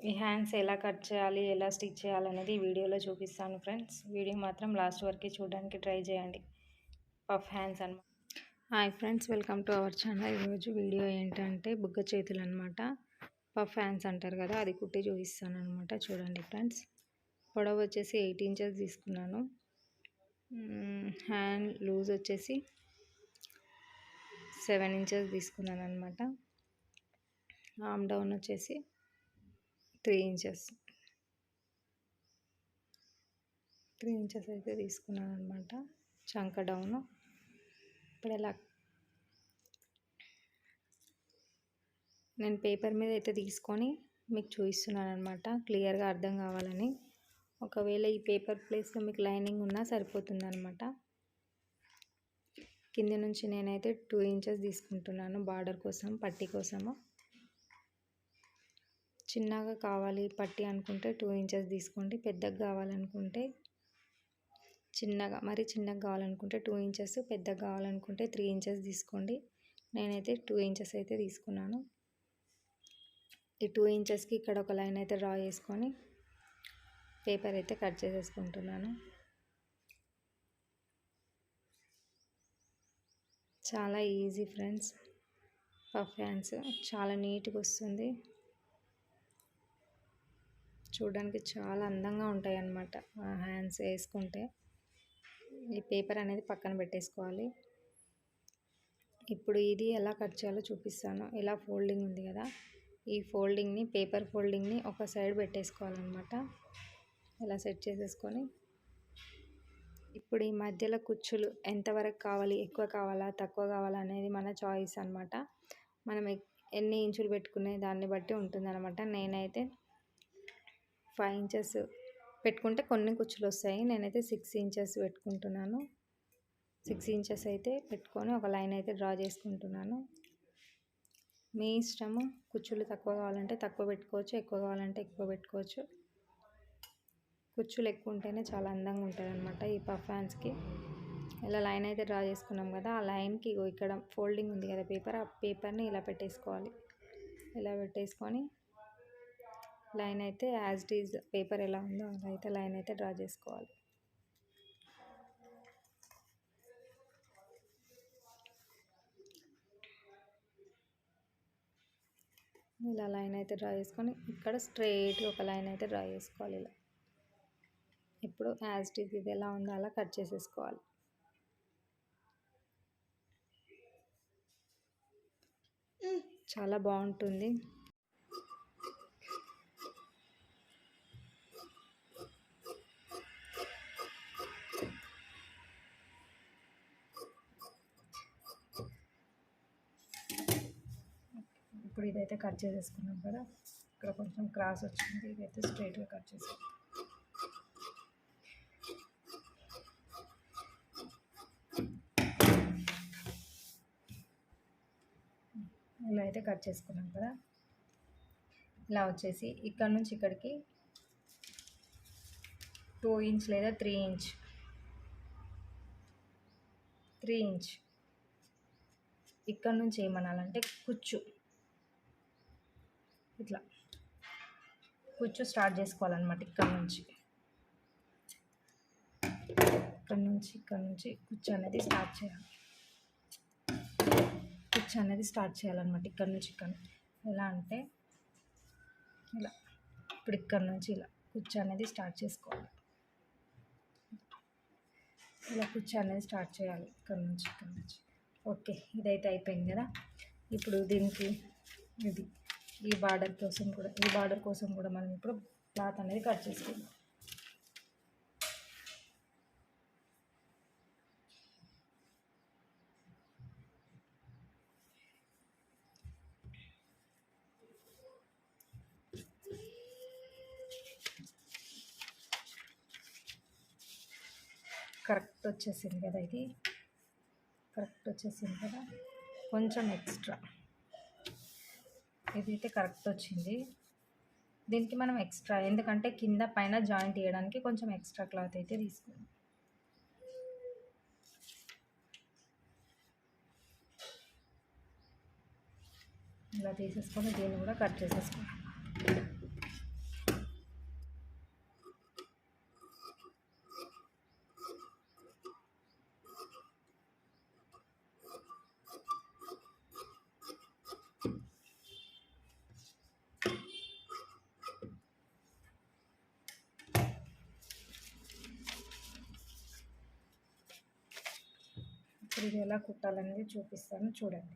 ఈ హ్యాండ్స్ ఎలా కట్ చేయాలి, ఎలా స్టిచ్ చేయాలనేది ఈ వీడియోలో చూపిస్తాను ఫ్రెండ్స్. వీడియో మాత్రం లాస్ట్ వరకు చూడడానికి ట్రై చేయండి. పఫ్ హ్యాండ్స్ అనమాట. Hi friends, welcome to our channel. ఈరోజు వీడియో ఏంటంటే బుగ్గ చేతులు అనమాట. పఫ్ హ్యాండ్స్ అంటారు కదా, అది కుట్టి చూపిస్తాను అనమాట. చూడండి ఫ్రెండ్స్, పొడవు వచ్చేసి 8 ఇంచెస్ తీసుకున్నాను. హ్యాండ్ లూజ్ వచ్చేసి 7 ఇంచెస్ తీసుకున్నాను అనమాట. ఆర్మ్ డౌన్ వచ్చేసి 3 ఇంచెస్ అయితే తీసుకున్నాను అనమాట. చంక డౌను ఇప్పుడు ఎలా నేను పేపర్ మీద అయితే తీసుకొని మీకు చూపిస్తున్నాను అనమాట, క్లియర్గా అర్థం కావాలని. ఒకవేళ ఈ పేపర్ ప్లేస్లో మీకు లైనింగ్ ఉన్నా సరిపోతుంది అనమాట. కింది నుంచి నేనైతే 2 ఇంచెస్ తీసుకుంటున్నాను బార్డర్ కోసం, పట్టీ కోసము. చిన్నగా కావాలి పట్టీ అనుకుంటే 2 ఇంచెస్ తీసుకోండి. పెద్దగా కావాలనుకుంటే మరీ చిన్నగా కావాలనుకుంటే 2 ఇంచెస్, పెద్దగా కావాలనుకుంటే 3 ఇంచెస్ తీసుకోండి. నేనైతే 2 ఇంచెస్ అయితే తీసుకున్నాను. ఈ 2 ఇంచెస్కి ఇక్కడ ఒక లైన్ అయితే డ్రా చేసుకొని పేపర్ అయితే కట్ చేసేసుకుంటున్నాను. చాలా ఈజీ ఫ్రెండ్స్, పఫ్ హ్యాండ్స్ చాలా నీట్గా వస్తుంది. చూడడానికి చాలా అందంగా ఉంటాయి అన్నమాట హ్యాండ్స్ వేసుకుంటే. ఈ పేపర్ అనేది పక్కన పెట్టేసుకోవాలి. ఇప్పుడు ఇది ఎలా కట్ చేయాలో చూపిస్తాను. ఇలా ఫోల్డింగ్ ఉంది కదా, ఈ ఫోల్డింగ్ని, పేపర్ ఫోల్డింగ్ని ఒక సైడ్ పెట్టేసుకోవాలన్నమాట. ఇలా సెట్ చేసేసుకొని ఇప్పుడు ఈ మధ్యలో కుచ్చులు ఎంతవరకు కావాలి, ఎక్కువ కావాలా తక్కువ కావాలా అనేది మన చాయిస్ అనమాట. మనం ఎన్ని ఇంచులు పెట్టుకునే దాన్ని బట్టి ఉంటుందన్నమాట. నేనైతే 5 ఇంచెస్ పెట్టుకుంటే కొన్ని కుచ్చులు వస్తాయి. నేనైతే 6 ఇంచెస్ పెట్టుకుంటున్నాను. 6 ఇంచెస్ అయితే పెట్టుకొని ఒక లైన్ అయితే డ్రా చేసుకుంటున్నాను. మీ ఇష్టము, కుచ్చులు తక్కువ కావాలంటే తక్కువ పెట్టుకోవచ్చు, ఎక్కువ కావాలంటే ఎక్కువ పెట్టుకోవచ్చు. కుచ్చులు ఎక్కువ ఉంటేనే చాలా అందంగా ఉంటుంది అనమాట ఈ పఫ్ హ్యాండ్స్కి. ఇలా లైన్ అయితే డ్రా చేసుకున్నాం కదా, ఆ లైన్కి ఇక్కడ ఫోల్డింగ్ ఉంది కదా పేపర్, ఆ పేపర్ని ఇలా పెట్టేసుకోవాలి. ఇలా పెట్టేసుకొని లైన్ అయితే యాజ్ ఇట్ ఈజ్ పేపర్ ఎలా ఉందో అలా అయితే లైన్ అయితే డ్రా చేసుకోవాలి. ఇలా లైన్ అయితే డ్రా చేసుకొని ఇక్కడ స్ట్రైట్గా ఒక లైన్ అయితే డ్రా చేసుకోవాలి. ఇలా ఇప్పుడు యాజ్ ఇట్ ఈజ్ ఇది ఎలా ఉందో అలా కట్ చేసేసుకోవాలి. చాలా బాగుంటుంది. ఇప్పుడు ఇదైతే కట్ చేసేసుకున్నాం కదా, ఇక్కడ కొంచెం క్రాస్ వచ్చింది, ఇదైతే స్ట్రైట్గా కట్ చేసాం. ఇలా అయితే కట్ చేసుకున్నాం కదా. ఇలా వచ్చేసి ఇక్కడ నుంచి ఇక్కడికి 2 ఇంచ్ లేదా 3 ఇంచ్ ఇక్కడ నుంచి ఏమనాలంటే ఇట్లా కుచ్చు స్టార్ట్ చేసుకోవాలన్నమాట. ఇక్కడ నుంచి కుచ్చు అనేది స్టార్ట్ చేయాలన్నమాట. ఇక్కడ నుంచి ఎలా అంటే ఇలా, ఇప్పుడు ఇక్కడ నుంచి ఇలా కుచ్చు అనేది స్టార్ట్ చేసుకోవాలి. ఇలా కుచ్చు అనేది స్టార్ట్ చేయాలి ఇక్కడ నుంచి. ఓకే, ఇదైతే అయిపోయింది కదా. ఇప్పుడు దీనికి ఈ బార్డర్ కోసం కూడా మనం ఇప్పుడు క్లాత్ అనేది కట్ చేసుకుందాం. కరెక్ట్ వచ్చేసింది కదా, కొంచెం ఎక్స్ట్రా ఇదైతే కరెక్ట్ వచ్చింది. దీనికి మనం ఎక్స్ట్రా, ఎందుకంటే కింద పైన జాయింట్ చేయడానికి కొంచెం ఎక్స్ట్రా క్లాత్ అయితే తీసుకుందాం. ఇలా తీసేసుకొని దీన్ని కూడా కట్ చేసేసుకోండి. ఇప్పుడు ఇది ఎలా కుట్టాలనేది చూపిస్తాను చూడండి.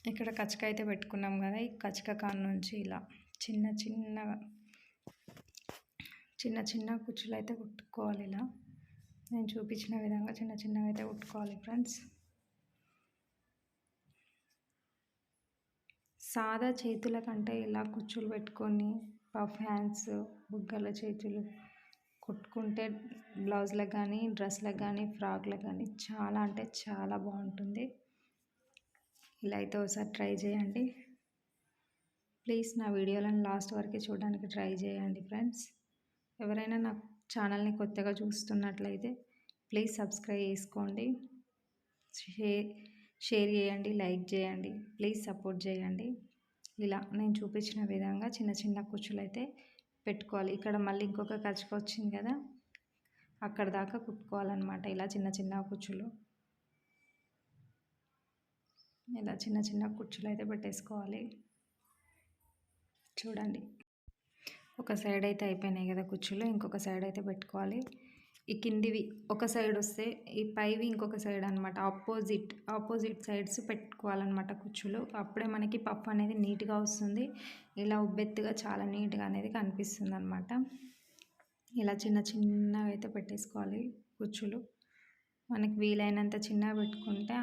ఇక్కడ కచక అయితే పెట్టుకున్నాం కదా, ఈ కచక కాడ నుంచి ఇలా చిన్న చిన్న కుచ్చులు అయితే కుట్టుకోవాలి. ఇలా నేను చూపించిన విధంగా చిన్నగా అయితే కుట్టుకోవాలి ఫ్రెండ్స్. సాదా చేతుల కంటే ఇలా కుచ్చులు పెట్టుకొని పఫ్ హ్యాండ్స్, బుగ్గల చేతులు కుట్టుకుంటే బ్లౌజ్లకు కానీ, డ్రెస్లకు కానీ, ఫ్రాక్లకు కానీ చాలా అంటే చాలా బాగుంటుంది. ఇలా అయితే ఒకసారి ట్రై చేయండి. ప్లీజ్ నా వీడియోలను లాస్ట్ వరకు చూడడానికి ట్రై చేయండి ఫ్రెండ్స్. ఎవరైనా నా ఛానల్ని కొత్తగా చూస్తున్నట్లయితే ప్లీజ్ సబ్స్క్రైబ్ చేసుకోండి, షేర్ చేయండి, లైక్ చేయండి, ప్లీజ్ సపోర్ట్ చేయండి. ఇలా నేను చూపించిన విధంగా చిన్న కుచ్చులు అయితే పెట్టుకోవాలి. ఇక్కడ మళ్ళీ ఇంకొక కచక వచ్చింది కదా, అక్కడ దాకా కుట్టుకోవాలన్నమాట. ఇలా చిన్న కుచ్చులు, ఇలా చిన్న కుచ్చులు అయితే పెట్టేసుకోవాలి. చూడండి, ఒక సైడ్ అయితే అయిపోయినాయి కదా కుచ్చులు, ఇంకొక సైడ్ అయితే పెట్టుకోవాలి. ఈ కిందివి ఒక సైడ్ వస్తే ఈ పైవి ఇంకొక సైడ్ అనమాట. ఆపోజిట్ సైడ్స్ పెట్టుకోవాలన్నమాట కుచ్చులు. అప్పుడే మనకి పఫ్ అనేది నీట్గా వస్తుంది. ఇలా ఉబ్బెత్తుగా చాలా నీట్గా అనేది కనిపిస్తుంది అనమాట. ఇలా చిన్నగా అయితే పెట్టేసుకోవాలి కుచ్చులు. మనకి వీలైనంత చిన్నగా పెట్టుకుంటే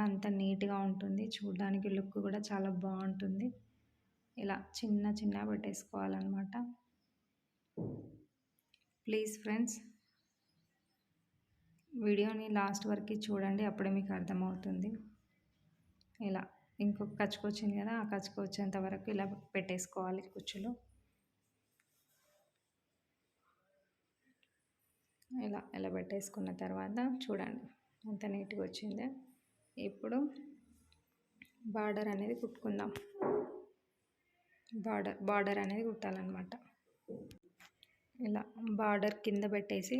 అంత నీట్గా ఉంటుంది. చూడడానికి లుక్ కూడా చాలా బాగుంటుంది. ఇలా చిన్నగా పెట్టేసుకోవాలన్నమాట. ప్లీజ్ ఫ్రెండ్స్, వీడియోని లాస్ట్ వరకు చూడండి, అప్పుడే మీకు అర్థమవుతుంది. ఇలా ఇంకొక కచక వచ్చింది కదా, ఆ కచక వచ్చేంత వరకు ఇలా పెట్టేసుకోవాలి కుచ్చులు. ఇలా పెట్టేసుకున్న తర్వాత చూడండి ఎంత నీట్గా వచ్చిందో. ఇప్పుడు బార్డర్ అనేది కుట్టుకుందాం. బార్డర్ అనేది కుట్టాలన్నమాట. ఇలా బార్డర్ కింద పెట్టేసి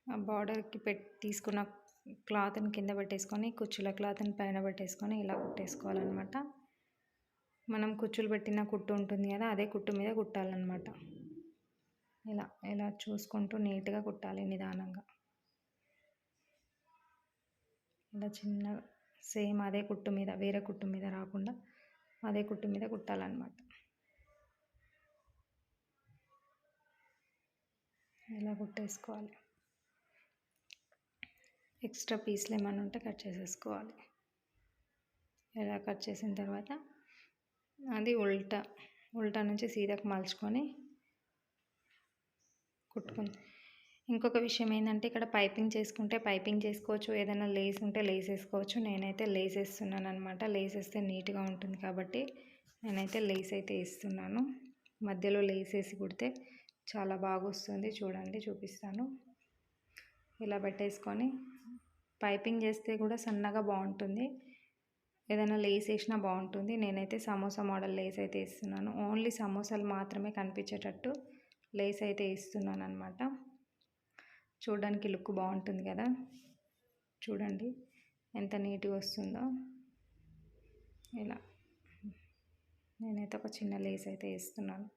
ఆ బార్డర్కి తీసుకున్న క్లాత్ని కింద పెట్టేసుకొని కుచ్చుల క్లాత్ని పైన పెట్టేసుకొని ఇలా కుట్టేసుకోవాలన్నమాట. మనం కుచ్చులు పెట్టిన కుట్టు ఉంటుంది కదా, అదే కుట్టు మీద కుట్టాలన్నమాట. ఇలా చూసుకుంటూ నీట్గా కుట్టాలి, నిదానంగా. ఇలా చిన్నగా సేమ్ అదే కుట్టు మీద, వేరే కుట్టు మీద రాకుండా అదే కుట్టు మీద కుట్టాలన్నమాట. ఇలా కుట్టేసుకోవాలి. ఎక్స్ట్రా పీస్లు ఏమైనా ఉంటే కట్ చేసేసుకోవాలి. ఇలా కట్ చేసిన తర్వాత అది ఉల్టా నుంచి సీదాకు మలుచుకొని కుట్టుకుని. ఇంకొక విషయం ఏంటంటే, ఇక్కడ పైపింగ్ చేసుకుంటే పైపింగ్ చేసుకోవచ్చు, ఏదైనా లేస్ ఉంటే లేస్ వేసుకోవచ్చు. నేనైతే లేస్ వేస్తున్నాను అనమాట. లేస్ వేస్తే నీట్గా ఉంటుంది కాబట్టి నేనైతే లేస్ అయితే వేస్తున్నాను. మధ్యలో లేస్ వేసి కుడితే చాలా బాగా వస్తుంది. చూడండి, చూపిస్తాను. ఇలా పెట్టేసుకొని పైపింగ్ చేస్తే కూడా సన్నగా బాగుంటుంది, ఏదైనా లేస్ వేసినా బాగుంటుంది. నేనైతే సమోసా మోడల్ లేస్ అయితే వేస్తున్నాను. ఓన్లీ సమోసాలు మాత్రమే కనిపించేటట్టు లేస్ అయితే వేస్తున్నాను అనమాట. చూడడానికి లుక్ బాగుంటుంది కదా. చూడండి ఎంత నీట్గా వస్తుందో. ఇలా నేనైతే ఒక చిన్న లేస్ అయితే వేస్తున్నాను.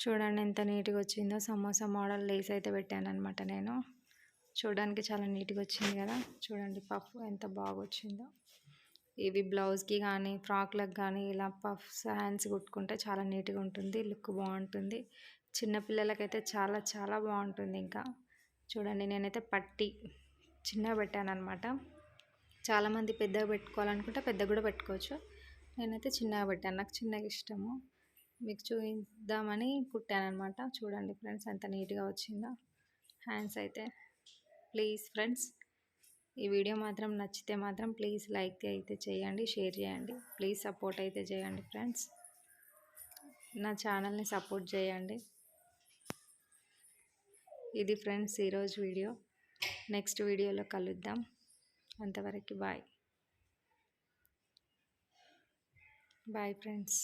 చూడండి ఎంత నీట్గా వచ్చిందో. సమోసా మోడల్ లేస్ అయితే పెట్టాను అనమాట నేను. చూడడానికి చాలా నీట్గా వచ్చింది కదా. చూడండి పఫ్ ఎంత బాగా వచ్చిందో. ఇవి బ్లౌజ్కి కానీ ఫ్రాక్లకు కానీ ఇలా పఫ్స్ హ్యాండ్స్ కుట్టుకుంటే చాలా నీట్గా ఉంటుంది, లుక్ బాగుంటుంది. చిన్నపిల్లలకైతే చాలా బాగుంటుంది. ఇంకా చూడండి, నేనైతే పట్టి చిన్నగా పెట్టాను అనమాట. చాలామంది పెద్దగా పెట్టుకోవాలనుకుంటే పెద్దగా కూడా పెట్టుకోవచ్చు. నేనైతే చిన్నగా పెట్టాను, నాకు చిన్నగా ఇష్టము. మీకు చూద్దామని కుట్టాను అనమాట. చూడండి ఫ్రెండ్స్ ఎంత నీట్గా వచ్చిందో హ్యాండ్స్ అయితే. ప్లీజ్ ఫ్రెండ్స్, ఈ వీడియో మాత్రం నచ్చితే మాత్రం ప్లీజ్ లైక్ అయితే చేయండి, షేర్ చేయండి, ప్లీజ్ సపోర్ట్ అయితే చేయండి ఫ్రెండ్స్. నా ఛానల్ని సపోర్ట్ చేయండి. ఇది ఫ్రెండ్స్ ఈరోజు వీడియో. నెక్స్ట్ వీడియోలో కలుద్దాం. అంతవరకు బాయ్. Bye friends.